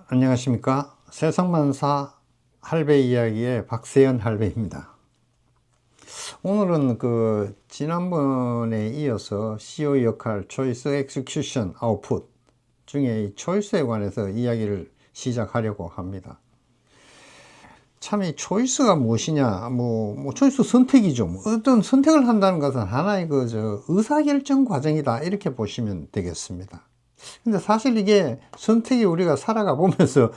안녕하십니까. 세상만사 할배 이야기의 박세현 할배입니다. 오늘은 지난번에 이어서 CEO 역할 초이스 엑스큐션 아웃풋 중에 이 초이스에 관해서 이야기를 시작하려고 합니다. 참 이 초이스가 무엇이냐, 초이스 선택이죠. 어떤 선택을 한다는 것은 하나의 의사결정 과정이다, 이렇게 보시면 되겠습니다. 근데 사실 이게 선택이 우리가 살아가 보면서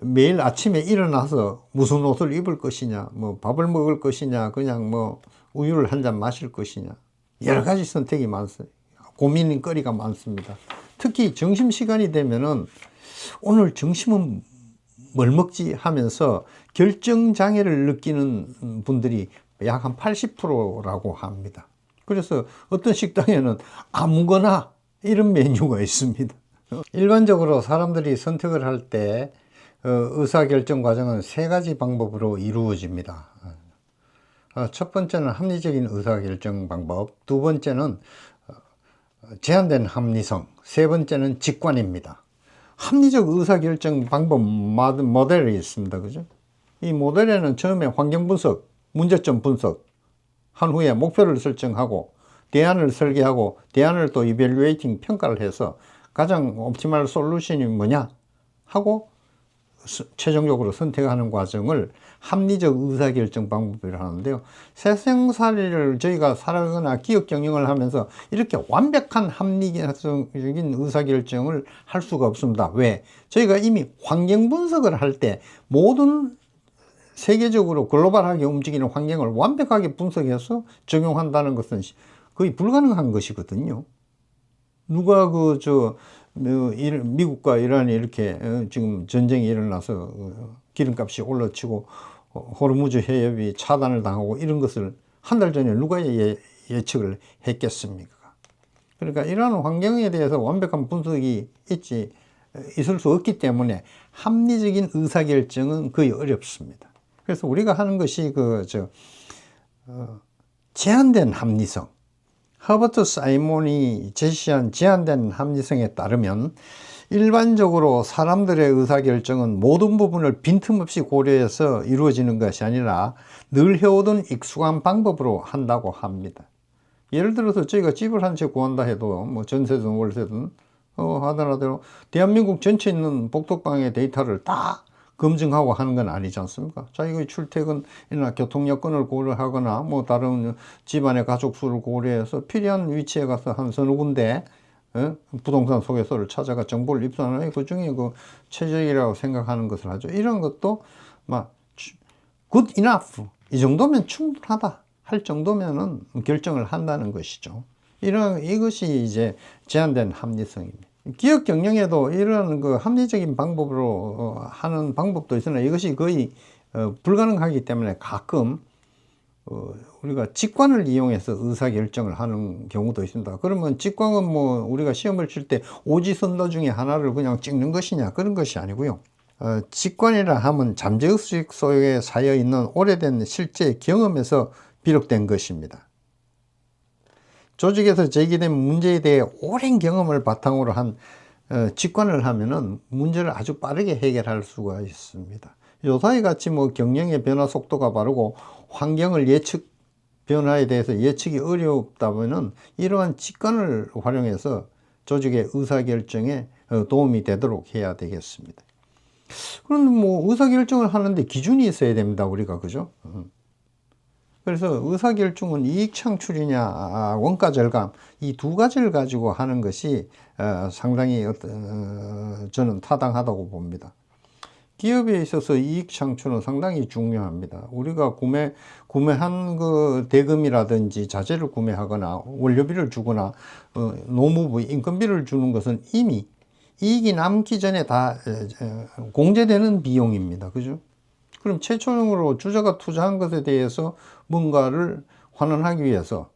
매일 아침에 일어나서 무슨 옷을 입을 것이냐, 밥을 먹을 것이냐, 그냥 우유를 한 잔 마실 것이냐, 여러 가지 선택이 많습니다. 고민거리가 많습니다. 특히 점심시간이 되면은 오늘 점심은 뭘 먹지 하면서 결정장애를 느끼는 분들이 약 한 80%라고 합니다. 그래서 어떤 식당에는 아무거나 이런 메뉴가 있습니다. 일반적으로 사람들이 선택을 할 때 의사결정 과정은 세 가지 방법으로 이루어집니다. 첫 번째는 합리적인 의사결정 방법, 두 번째는 제한된 합리성, 세 번째는 직관입니다. 합리적 의사결정 방법 모델이 있습니다. 그죠? 이 모델에는 처음에 환경 분석, 문제점 분석 한 후에 목표를 설정하고 대안을 설계하고 대안을 또 이밸류에이팅 평가를 해서 가장 옵티멀 솔루션이 뭐냐 하고 최종적으로 선택하는 과정을 합리적 의사결정 방법이라고 하는데요. 세상살이를 저희가 살아가거나 기업 경영을 하면서 이렇게 완벽한 합리적인 의사결정을 할 수가 없습니다. 왜? 저희가 이미 환경 분석을 할 때 모든 세계적으로 글로벌하게 움직이는 환경을 완벽하게 분석해서 적용한다는 것은 거의 불가능한 것이거든요. 누가 미국과 이란이 이렇게 지금 전쟁이 일어나서 기름값이 올라치고 호르무즈 해협이 차단을 당하고 이런 것을 한 달 전에 누가 예측을 했겠습니까? 그러니까 이러한 환경에 대해서 완벽한 분석이 있을 수 없기 때문에 합리적인 의사결정은 거의 어렵습니다. 그래서 우리가 하는 것이 제한된 합리성, 허버트 사이몬이 제시한 제한된 합리성에 따르면 일반적으로 사람들의 의사결정은 모든 부분을 빈틈없이 고려해서 이루어지는 것이 아니라 늘 해오던 익숙한 방법으로 한다고 합니다. 예를 들어서 저희가 집을 한 채 구한다 해도 전세든 월세든 하더라도 대한민국 전체에 있는 복덕방의 데이터를 다 검증하고 하는 건 아니지 않습니까? 자기의 출퇴근이나 교통 여건을 고려하거나 다른 집안의 가족 수를 고려해서 필요한 위치에 가서 한 서너 군데 부동산 소개서를 찾아가 정보를 입수하는 그 중에 최적이라고 생각하는 것을 하죠. 이런 것도 good enough, 이 정도면 충분하다 할 정도면은 결정을 한다는 것이죠. 이것이 이제 제한된 합리성입니다. 기업 경영에도 이런 합리적인 방법으로 하는 방법도 있으나 이것이 거의 불가능하기 때문에 가끔 우리가 직관을 이용해서 의사결정을 하는 경우도 있습니다. 그러면 직관은 우리가 시험을 칠 때 오지선다 중에 하나를 그냥 찍는 것이냐, 그런 것이 아니고요. 직관이라 하면 잠재의식 속에 쌓여 있는 오래된 실제 경험에서 비롯된 것입니다. 조직에서 제기된 문제에 대해 오랜 경험을 바탕으로 한 직관을 하면은 문제를 아주 빠르게 해결할 수가 있습니다. 요사이 같이 경영의 변화 속도가 빠르고 환경을 변화에 대해서 예측이 어렵다면은 이러한 직관을 활용해서 조직의 의사결정에 도움이 되도록 해야 되겠습니다. 그런데 의사결정을 하는데 기준이 있어야 됩니다, 우리가. 그죠? 그래서 의사결정은 이익 창출이냐 원가 절감, 이 두 가지를 가지고 하는 것이 상당히 저는 타당하다고 봅니다. 기업에 있어서 이익 창출은 상당히 중요합니다. 우리가 구매한 대금이라든지 자재를 구매하거나 원료비를 주거나 노무부 인건비를 주는 것은 이미 이익이 남기 전에 다 공제되는 비용입니다. 그죠? 그럼 최초적으로 주주가 투자한 것에 대해서 뭔가를 환원하기 위해서,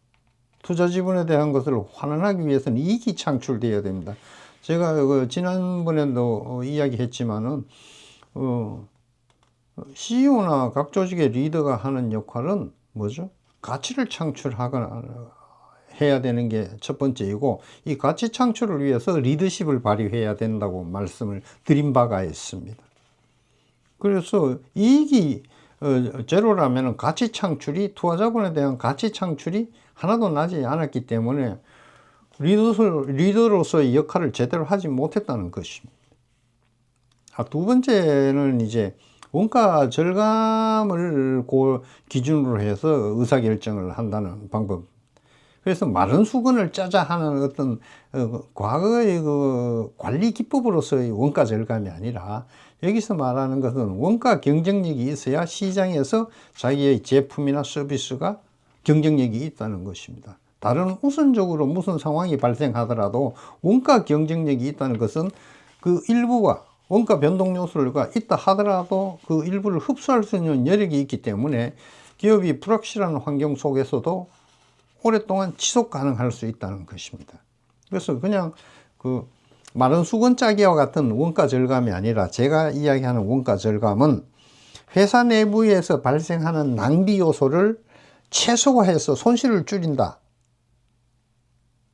투자 지분에 대한 것을 환원하기 위해서는 이익이 창출되어야 됩니다. 제가 지난번에도 이야기했지만은 CEO나 각 조직의 리더가 하는 역할은 뭐죠? 가치를 창출하거나 해야 되는 게 첫 번째이고, 이 가치 창출을 위해서 리더십을 발휘해야 된다고 말씀을 드린 바가 있습니다. 그래서 이익이 제로라면 가치 창출이, 투자자본에 대한 가치 창출이 하나도 나지 않았기 때문에 리더로서의 역할을 제대로 하지 못했다는 것입니다. 두 번째는 이제 원가 절감을 기준으로 해서 의사결정을 한다는 방법. 그래서 마른 수건을 짜자 하는 어떤 과거의 그 관리 기법으로서의 원가 절감이 아니라, 여기서 말하는 것은 원가 경쟁력이 있어야 시장에서 자기의 제품이나 서비스가 경쟁력이 있다는 것입니다. 다른 우선적으로 무슨 상황이 발생하더라도 원가 경쟁력이 있다는 것은 그 일부가, 원가 변동 요소가 있다 하더라도 그 일부를 흡수할 수 있는 여력이 있기 때문에 기업이 불확실한 환경 속에서도 오랫동안 지속 가능할 수 있다는 것입니다. 그래서 그냥 그 마른 수건 짜기와 같은 원가 절감이 아니라, 제가 이야기하는 원가 절감은 회사 내부에서 발생하는 낭비 요소를 최소화해서 손실을 줄인다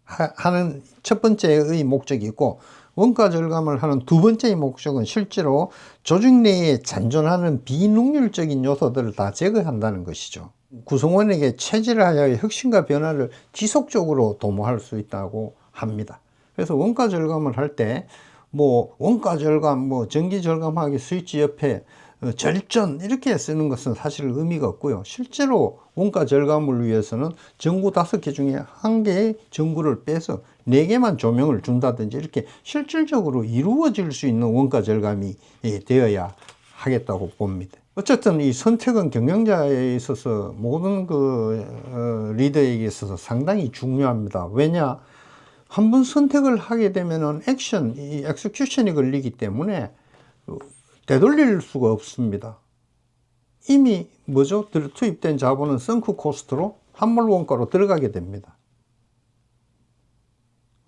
하는 첫 번째의 목적이 있고, 원가 절감을 하는 두 번째의 목적은 실제로 조직 내에 잔존하는 비능률적인 요소들을 다 제거한다는 것이죠. 구성원에게 체질하여의 혁신과 변화를 지속적으로 도모할 수 있다고 합니다. 그래서 원가 절감을 할 때 원가 절감, 전기 절감하기 스위치 옆에 절전 이렇게 쓰는 것은 사실 의미가 없고요. 실제로 원가 절감을 위해서는 전구 5개 중에 1개의 전구를 빼서 4개만 조명을 준다든지 이렇게 실질적으로 이루어질 수 있는 원가 절감이 되어야 하겠다고 봅니다. 어쨌든 이 선택은 경영자에 있어서, 모든 리더에게 있어서 상당히 중요합니다. 왜냐? 한번 선택을 하게 되면은 이 엑스큐션이 걸리기 때문에 되돌릴 수가 없습니다. 이미 투입된 자본은 선크 코스트로, 환물 원가로 들어가게 됩니다.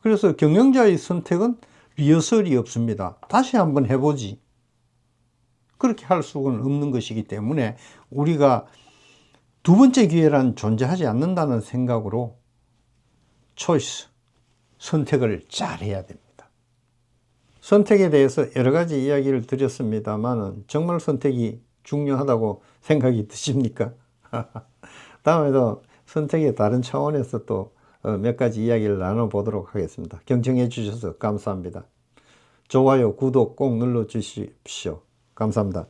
그래서 경영자의 선택은 리허설이 없습니다. 다시 한번 해보지, 그렇게 할 수는 없는 것이기 때문에 우리가 두 번째 기회란 존재하지 않는다는 생각으로 선택을 잘 해야 됩니다. 선택에 대해서 여러 가지 이야기를 드렸습니다만, 정말 선택이 중요하다고 생각이 드십니까? 다음에도 선택의 다른 차원에서 또 몇 가지 이야기를 나눠보도록 하겠습니다. 경청해 주셔서 감사합니다. 좋아요, 구독 꼭 눌러 주십시오. 감사합니다.